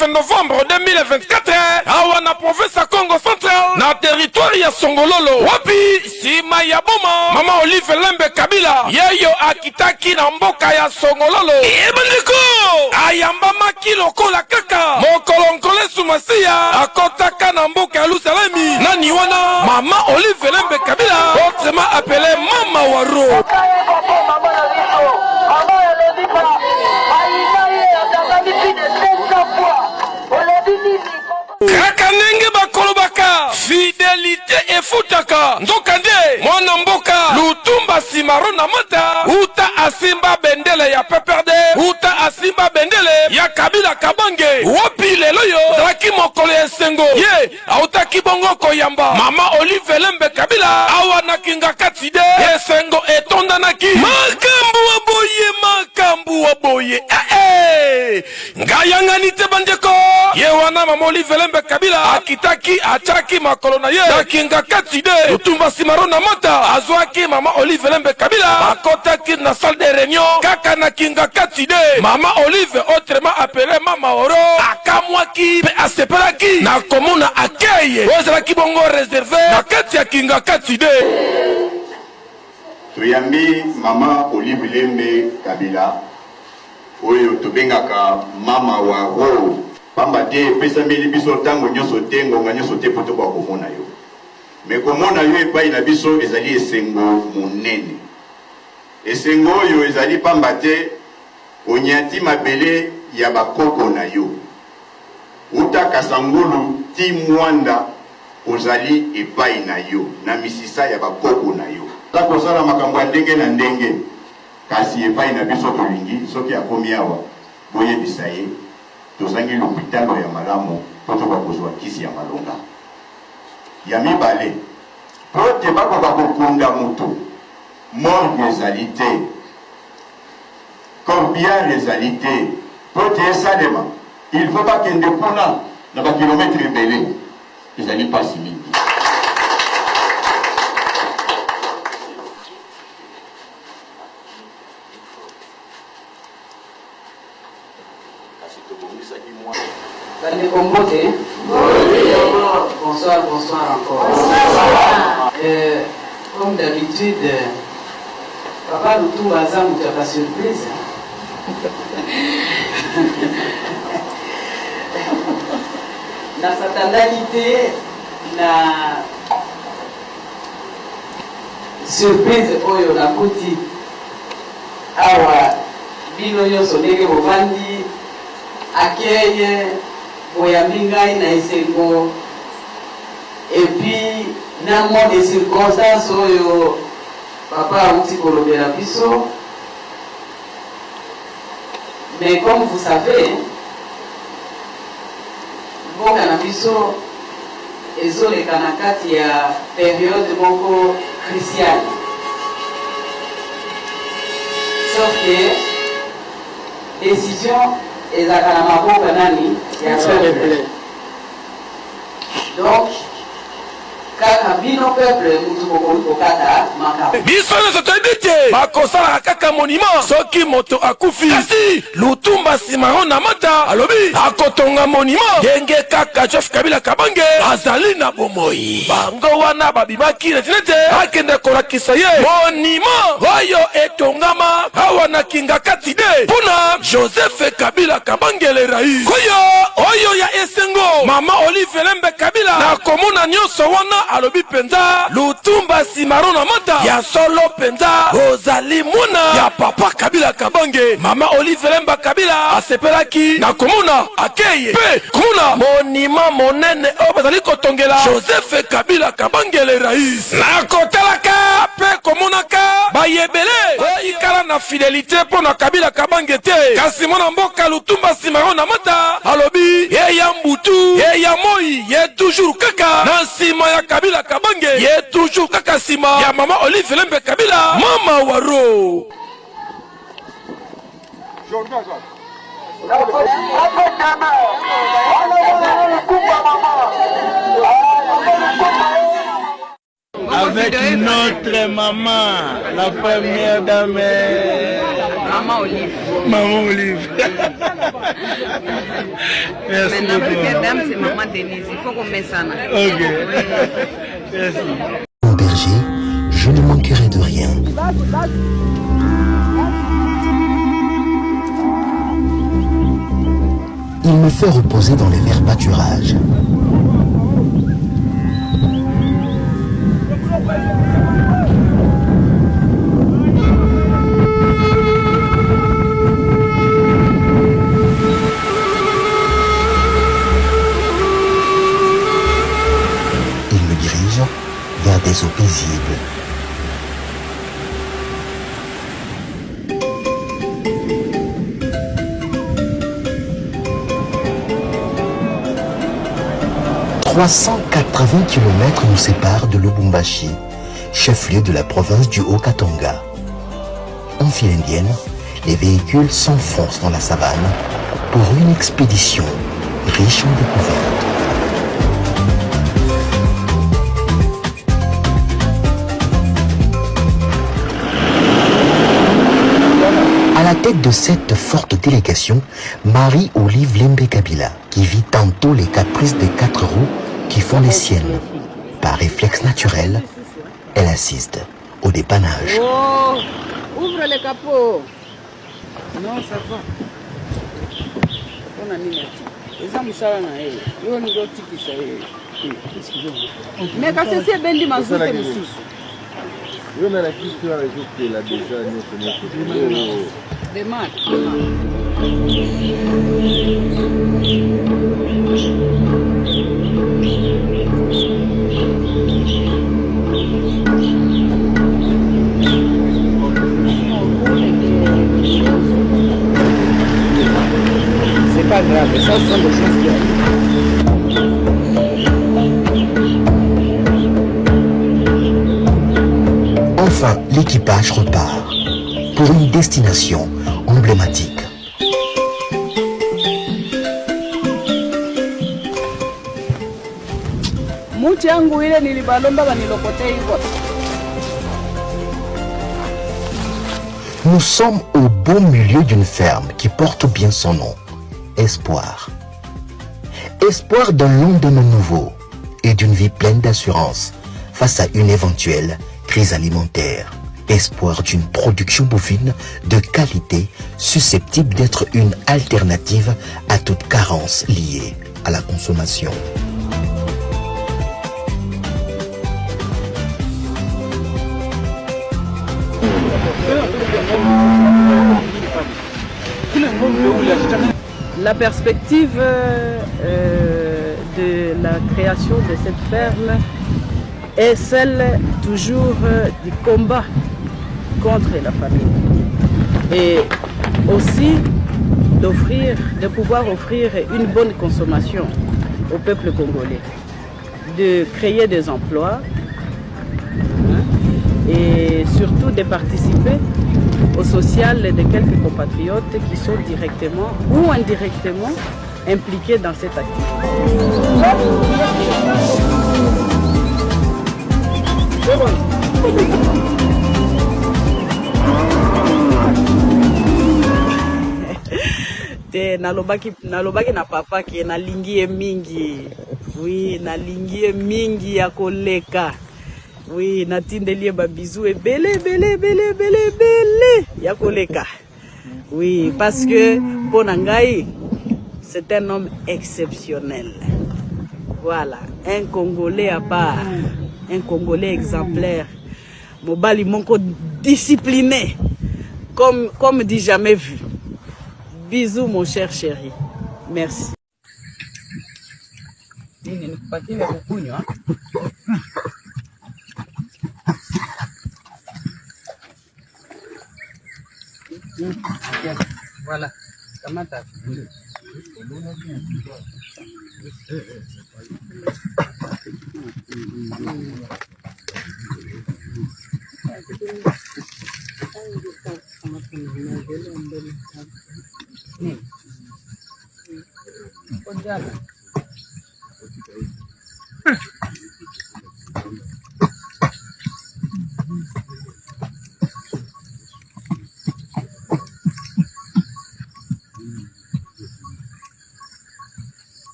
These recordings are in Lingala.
9 novembre 2024 awa na province ya Congo Central na territoire ya Songololo wapi sima ya boma mama Olive Lembe Kabila yeyo akitaki na mboka ya Songololo ebandiko ayambamaki lokola kaka mokolo nkole sumasia akotaka na mboka ya Lusalemi nani wana mama Olive Lembe Kabila autrement appelé Mama Waro. Kakanenge bakolobaka fidélité efutaka nzokande mwana mboka Lutumba Simaro na mata uta asimba bendele ya PPRD uta asimba bendele ya Kabila Kabange wapi lelo yo zaki mokolo esengo ye autaki bongo koyamba mama Olive Lembe Kabila awa na kinga katide esengo etondanaki makambu waboye ngayangani te bandeko ye wana mama Olive Lembe Kabila akitaki achaki makolo na ye na kinga katide Lutumba Simaro na mata azwaki mama Olive Lembe Kabila akotaki na salle de réunion kaka na kinga katide mama Olive autrement appelé Mama Oro akamwaki pe asepelaki na komuna akeye ozalaki bongo réservé na kati ya kinga katide tuyambi mama Olive Lembe Kabila oyo tobengaka Mama Waro pamba te pesambeli biso tango nyoso tengo nga nyoso te poto kwa komona yo me komona yo epai na biso ezali esengo monene esengo oyo ezali pamba te onyati mabele ya bakoko na yo uta kasangulu ti mwanda ozali epai na yo na misisa ya bakoko na yo takosala makambo ya ndenge na ndenge kasi epai na biso tolingi soki akomi awa boyebisa ye tozangi lopitalo ya malamu poto bakozwa kisi ya malonga ya mibale pote bakoka kokunda moto morgue ezali te corbière ezali te pote esalema il faut bakende kuna na bakilometre ebele ezali pasi mingi Bonsoir encore. Bonsoir. Comme d'habitude, Papa Lutumba Azam tu as pas surprise. Na satandalité, na surprise oyo na kuti awa bino nyonso ndenge bovandi akeye boyambi ngai na esengo et puis na mo de circonstances oyo papa auti kolobela biso mais comme vous savez mboka na biso ezoleka na kati ya période moko cruciale sauf que décision ezaka na maboka nani ya peuple. Donc kaka bino peuple mutu kokata makabo biso nyonso toyebi te bakosalaka kaka monument soki moto akufi kasi Lutumba Simaro na mata alobi akotonga monument ndenge kaka Joseph Kabila Kabange azali na bomoi bango wana babimaki na tinete akende kolakisa ye monument oyo etongama awa na kinga katide mpona Joseph Kabila Kabange le rais oyo ya esengo mama Olive Lembe Kabila na komona nyonso wana alobi penza Lutumba Simaro na mata ya solo penza ozali muna ya papa Kabila Kabange mama Olive Lembe Kabila asepelaki na komuna akeye pe komuna monima monene o bazali kotongela Joseph Kabila Kabange le rais na kotalaka pe komunaka bayebele ikala na fidélité pona Kabila Kabange te kasi mona mboka Lutumba Simaro na mata alobi ye ya mbutu ye ya moi ye toujours kaka na sima ya Kabila Kabange ye toujours kaka sima ya mama Olive Lembe Kabila Mama Waro. Avec notre maman, la première dame, Maman Olive. Maman Olive. Merci Maintenant, beaucoup. première dame, c'est maman Denise. Il faut qu'on mette ça là. Ok. Merci. Mon berger, je ne manquerai de rien. Il me fait reposer dans les verts pâturages. Il me dirige vers des eaux paisibles. « 380 km nous séparent de Lubumbashi, chef-lieu de la province du Haut-Katanga. En file indienne, les véhicules s'enfoncent dans la savane pour une expédition riche en découvertes. À la tête de cette forte délégation, Marie-Olive Lembe Kabila, qui vit tantôt les caprices des 4 roues qui font les siennes. Par réflexe naturel, elle assiste au dépannage. Oh, ouvre le capot. Non, ça va. On a mis mais quand c'est bien dit, ma zone Oui, mais la culture avec qui là déjà, nous des maths. C'est pas grave, ça sont des choses qui arrivent. Enfin, l'équipage repart pour une destination emblématique. Nous sommes au beau milieu d'une ferme qui porte bien son nom, Espoir. Espoir d'un lendemain nouveau et d'une vie pleine d'assurance face à une éventuelle crise alimentaire. Espoir d'une production bovine de qualité susceptible d'être une alternative à toute carence liée à la consommation. La perspective de la création de cette ferme est celle toujours du combat contre la famine et aussi de pouvoir offrir une bonne consommation au peuple congolais, de créer des emplois et surtout de participer au social de quelques compatriotes qui sont directement ou indirectement impliqués dans cette activité. Nalobaki na papa ki nalingi mingi. Oui, nalingi mingi ya koleka. Oui, natindeli ba bisou et belé ya koleka. Oui, parce que Bonangai, c'est un homme exceptionnel. Voilà, un Congolais à part, un Congolais exemplaire. Mobali Monko discipliné, comme dit jamais vu. Bisous mon cher chéri. Merci. Voilà. Kamata.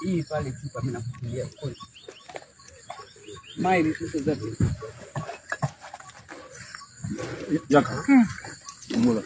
hii pale chupa mimi nakufungia kule. Mai vitu zote. Yaka. Mula.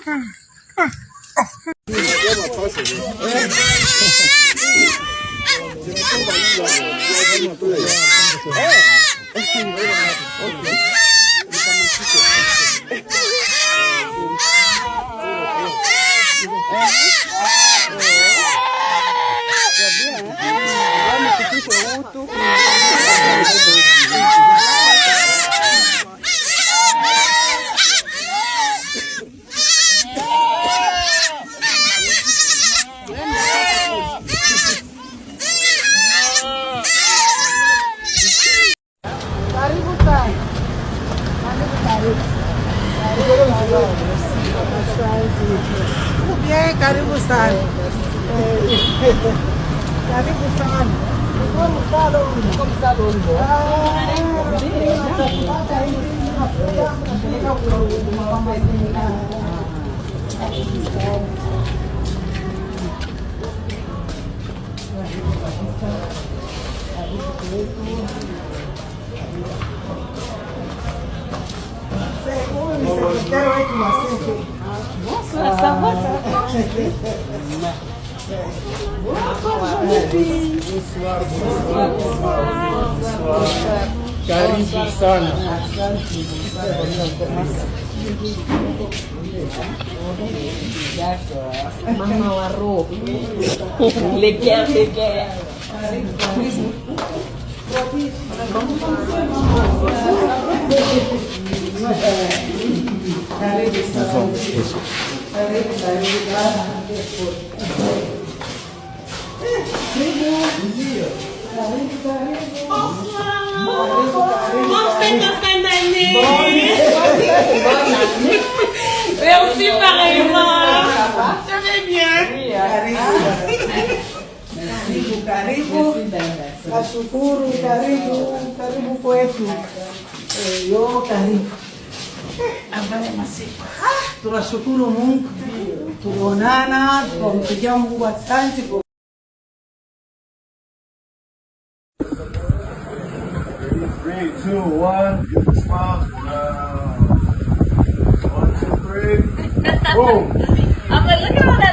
Bien, karibu sana. Karibu sana. Bonsoir, ça va, ça va. Karibu sana. Mama wa roho. Les biens, les biens. Merci pareillement. Ça va bien. Karibu. Nashukuru, karibu kwetu. Yo karibu. Tunashukuru Mungu. Tuonana, tukampigia Mungu asante. 3, 2, 1. Beautiful smile. 1, 2, 3. Boom. I'm like, look at all that